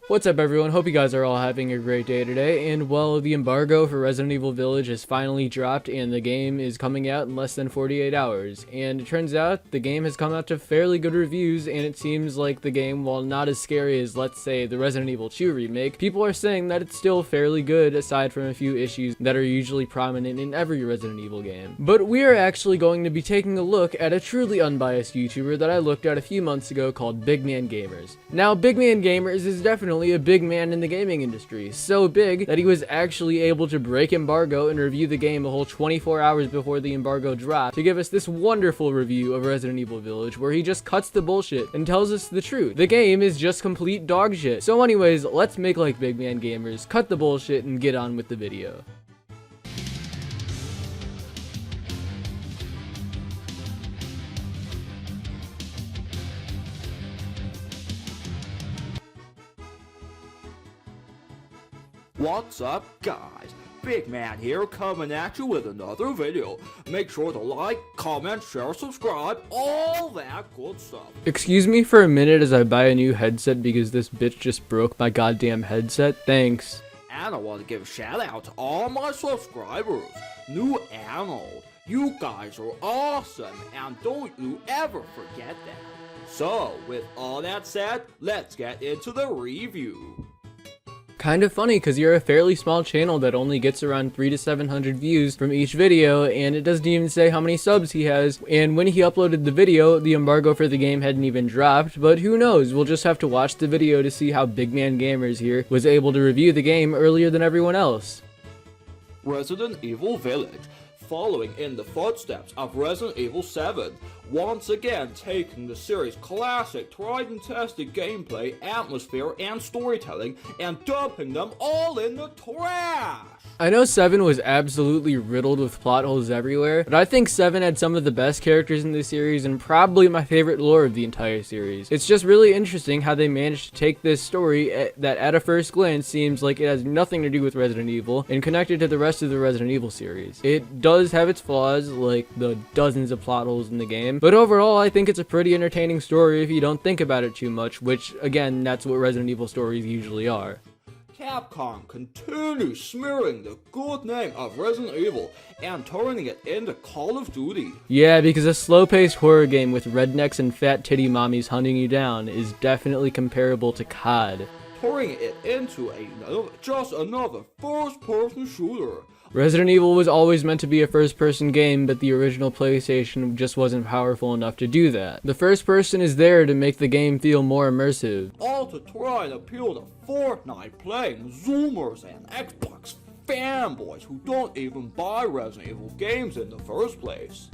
What's up everyone, hope you guys are all having a great day today, and well, the embargo for Resident Evil Village has finally dropped and the game is coming out in less than 48 hours, and it turns out the game has come out to fairly good reviews, and it seems like the game, while not as scary as, let's say, the Resident Evil 2 remake, people are saying that it's still fairly good aside from a few issues that are usually prominent in every Resident Evil game. But we are actually going to be taking a look at a truly unbiased YouTuber that I looked at a few months ago called Big Man Gamers. Now, Big Man Gamers is definitely a big man in the gaming industry, so big that he was actually able to break embargo and review the game a whole 24 hours before the embargo dropped to give us this wonderful review of Resident Evil Village where he just cuts the bullshit and tells us the truth. The game is just complete dog shit. So anyways, let's make like Big Man Gamers, cut the bullshit, and get on with the video. What's up, guys? Big Man here, coming at you with another video. Make sure to like, comment, share, subscribe, all that good stuff. Excuse me for a minute as I buy a new headset because this bitch just broke my goddamn headset. Thanks. And I want to give a shout out to all my subscribers, new and old. You guys are awesome, and don't you ever forget that. So, with all that said, let's get into the review. Kind of funny because you're a fairly small channel that only gets around 300 to 700 views from each video, and it doesn't even say how many subs he has, and when he uploaded the video, the embargo for the game hadn't even dropped, but who knows, we'll just have to watch the video to see how Big Man Gamers here was able to review the game earlier than everyone else. Resident Evil Village, following in the footsteps of Resident Evil 7, once again taking the series' classic, tried and tested gameplay, atmosphere, and storytelling, and dumping them all in the trash! I know 7 was absolutely riddled with plot holes everywhere, but I think 7 had some of the best characters in the series and probably my favorite lore of the entire series. It's just really interesting how they managed to take this story that at a first glance seems like it has nothing to do with Resident Evil and connect it to the rest of the Resident Evil series. It does have its flaws, like the dozens of plot holes in the game, but overall I think it's a pretty entertaining story if you don't think about it too much, which again, that's what Resident Evil stories usually are. Capcom continues smearing the good name of Resident Evil and turning it into Call of Duty. Yeah, because a slow-paced horror game with rednecks and fat titty mommies hunting you down is definitely comparable to COD. Turning it into just another first-person shooter. Resident Evil was always meant to be a first-person game, but the original PlayStation just wasn't powerful enough to do that. The first person is there to make the game feel more immersive. All to try and appeal to Fortnite playing Zoomers and Xbox fanboys who don't even buy Resident Evil games in the first place.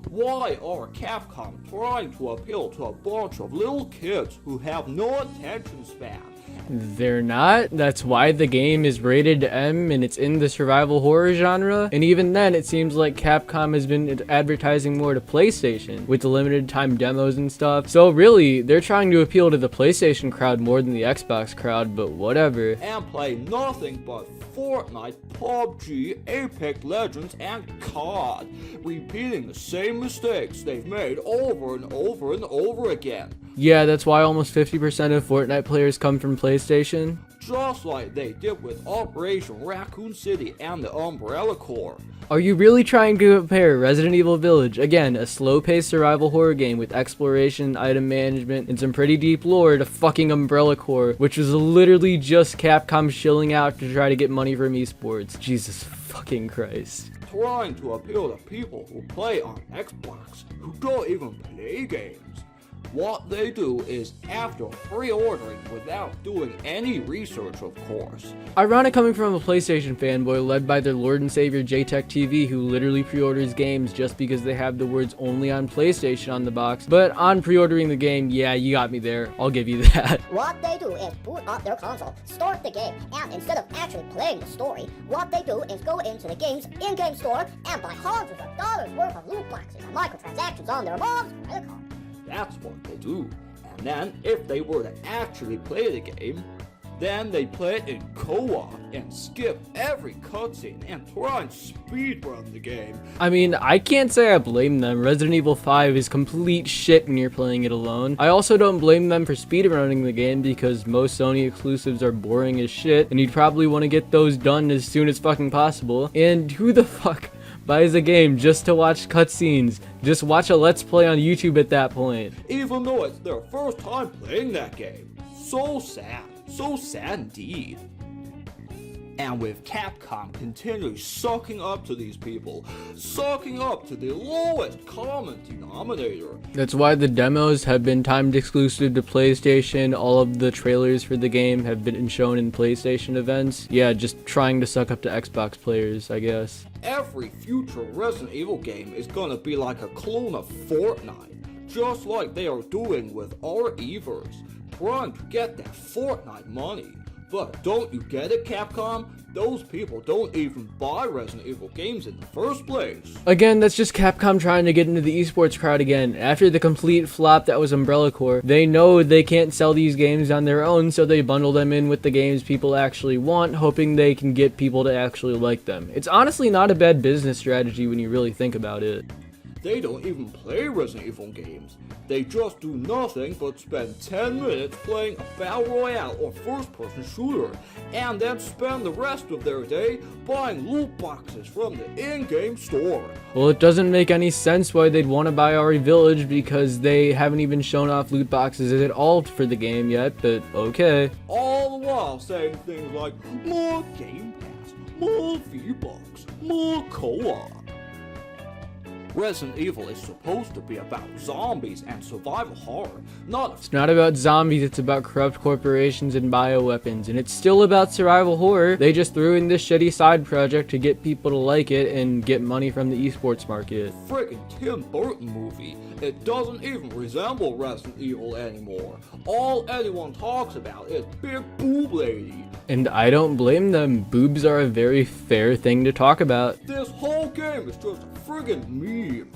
Why are Capcom trying to appeal to a bunch of little kids who have no attention span? They're not. That's why the game is rated M and it's in the survival horror genre. And even then, it seems like Capcom has been advertising more to PlayStation with the limited time demos and stuff. So really, they're trying to appeal to the PlayStation crowd more than the Xbox crowd, but whatever. And play nothing but Fortnite, PUBG, Apex Legends, and COD, repeating the same mistakes they've made over and over and over again. Yeah, that's why almost 50% of Fortnite players come from PlayStation. Just like they did with Operation Raccoon City and the Umbrella Corps. Are you really trying to compare Resident Evil Village, again, a slow-paced survival horror game with exploration, item management, and some pretty deep lore, to fucking Umbrella Corps, which was literally just Capcom shilling out to try to get money from esports? Jesus fucking Christ. Trying to appeal to people who play on Xbox, who don't even play games. What they do is, after pre-ordering without doing any research, of course. Ironic coming from a PlayStation fanboy led by their Lord and Savior JTech TV, who literally pre-orders games just because they have the words only on PlayStation on the box. But on pre-ordering the game, yeah, you got me there. I'll give you that. What they do is boot up their console, start the game, and instead of actually playing the story, what they do is go into the game's in-game store and buy hundreds of dollars worth of loot boxes and microtransactions on their mom's credit card. That's what they do. And then, if they were to actually play the game, Then they play it in co-op and skip every cutscene and try and speedrun the game. I mean, I can't say I blame them. Resident Evil 5 is complete shit when you're playing it alone. I also don't blame them for speedrunning the game because most Sony exclusives are boring as shit, and you'd probably want to get those done as soon as fucking possible. And who the fuck buys a game just to watch cutscenes? Just watch a Let's Play on YouTube at that point. Even though it's their first time playing that game. So sad. So sad indeed. And with Capcom continually sucking up to these people, sucking up to the lowest common denominator. That's why the demos have been timed exclusive to PlayStation. All of the trailers for the game have been shown in PlayStation events. Yeah, just trying to suck up to Xbox players, I guess. Every future Resident Evil game is gonna be like a clone of Fortnite, just like they are doing with our Evers, trying to get that Fortnite money. But don't you get it, Capcom? Those people don't even buy Resident Evil games in the first place. Again, that's just Capcom trying to get into the esports crowd again. After the complete flop that was Umbrella Corps, they know they can't sell these games on their own, so they bundle them in with the games people actually want, hoping they can get people to actually like them. It's honestly not a bad business strategy when you really think about it. They don't even play Resident Evil games. They just do nothing but spend 10 minutes playing a battle royale or first-person shooter, and then spend the rest of their day buying loot boxes from the in-game store. Well, it doesn't make any sense why they'd want to buy RE Village because they haven't even shown off loot boxes at all for the game yet, but okay. All the while saying things like, more Game Pass, more V-Bucks, more co-op. Resident Evil is supposed to be about zombies and survival horror, It's not about zombies, it's about corrupt corporations and bioweapons, and it's still about survival horror. They just threw in this shitty side project to get people to like it and get money from the esports market. Friggin' Tim Burton movie. It doesn't even resemble Resident Evil anymore. All anyone talks about is Big Boob Lady. And I don't blame them. Boobs are a very fair thing to talk about. This whole game is just a friggin' meme.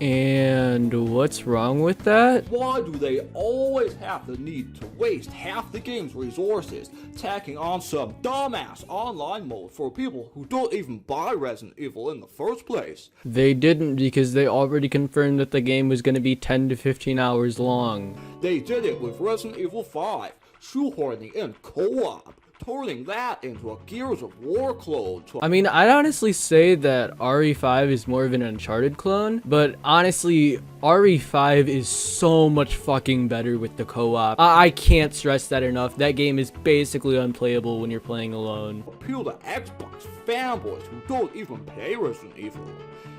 And what's wrong with that? Why do they always have the need to waste half the game's resources tacking on some dumbass online mode for people who don't even buy Resident Evil in the first place? They didn't because they already confirmed that the game was going to be 10 to 15 hours long. They did it with Resident Evil 5, shoehorning in co-op, turning that into a Gears of War clone. I mean, I'd honestly say that RE5 is more of an Uncharted clone, but honestly, RE5 is so much fucking better with the co-op. I can't stress that enough. That game is basically unplayable when you're playing alone. Appeal to Xbox fanboys who don't even play Resident Evil.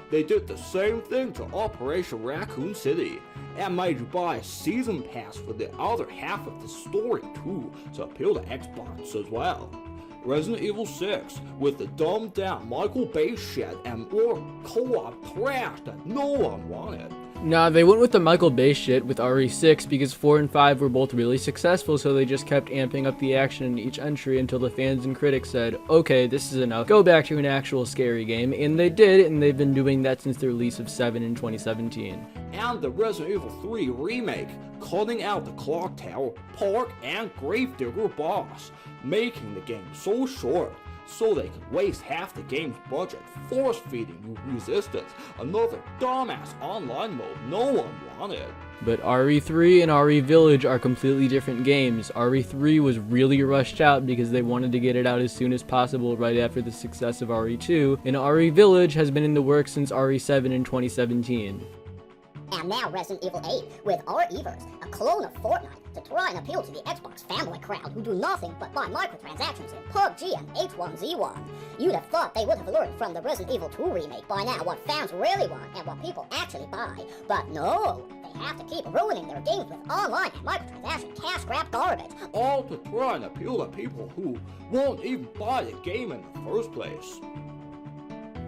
They did the same thing to Operation Raccoon City, and made you buy a season pass for the other half of the story too, to appeal to Xbox as well. Resident Evil 6, with the dumbed down Michael Bay shit and more co-op trash that no one wanted. Nah, they went with the Michael Bay shit with RE6 because 4 and 5 were both really successful, so they just kept amping up the action in each entry until the fans and critics said, okay, this is enough, go back to an actual scary game, and they did, and they've been doing that since the release of 7 in 2017. And the Resident Evil 3 remake, cutting out the Clock Tower, Park, and Gravedigger boss, making the game so short, so they could waste half the game's budget force-feeding you Resistance, another dumbass online mode no one wanted. But RE3 and RE Village are completely different games. RE3 was really rushed out because they wanted to get it out as soon as possible right after the success of RE2, and RE Village has been in the works since RE7 in 2017. And now Resident Evil 8 with RE-verse, a clone of Fortnite, to try and appeal to the Xbox fanboy crowd who do nothing but buy microtransactions in PUBG and H1Z1. You'd have thought they would have learned from the Resident Evil 2 remake by now what fans really want and what people actually buy. But no, they have to keep ruining their games with online and microtransaction cash grab garbage. All to try and appeal to people who won't even buy the game in the first place.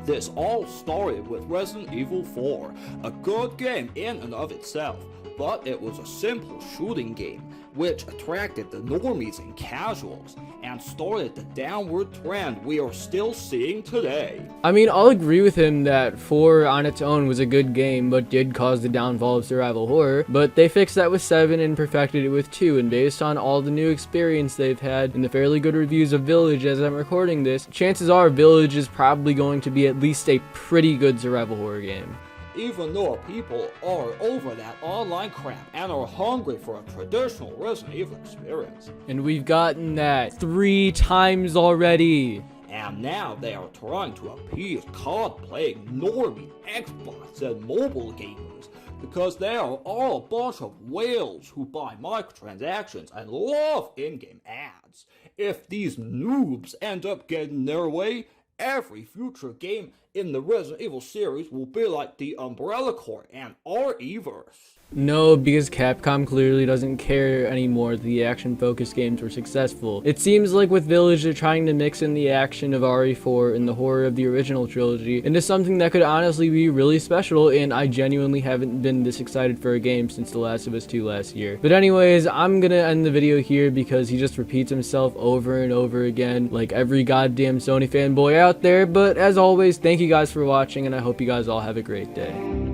This all started with Resident Evil 4, a good game in and of itself, but it was a simple shooting game, which attracted the normies and casuals, and started the downward trend we are still seeing today. I mean, I'll agree with him that 4 on its own was a good game, but did cause the downfall of survival horror, but they fixed that with 7 and perfected it with 2, and based on all the new experience they've had and the fairly good reviews of Village as I'm recording this, chances are Village is probably going to be at least a pretty good survival horror game. Even though people are over that online crap and are hungry for a traditional Resident Evil experience. And we've gotten that 3 times already. And now they are trying to appease COD-playing normie Xbox and mobile gamers because they are all a bunch of whales who buy microtransactions and love in-game ads. If these noobs end up getting their way, every future game in the Resident Evil series will be like the Umbrella Corps and RE-verse. No, because Capcom clearly doesn't care anymore that the action-focused games were successful. It seems like with Village they're trying to mix in the action of RE4 and the horror of the original trilogy into something that could honestly be really special, and I genuinely haven't been this excited for a game since The Last of Us 2 last year. But anyways, I'm gonna end the video here because he just repeats himself over and over again like every goddamn Sony fanboy out there, but as always, thank you guys for watching and I hope you guys all have a great day.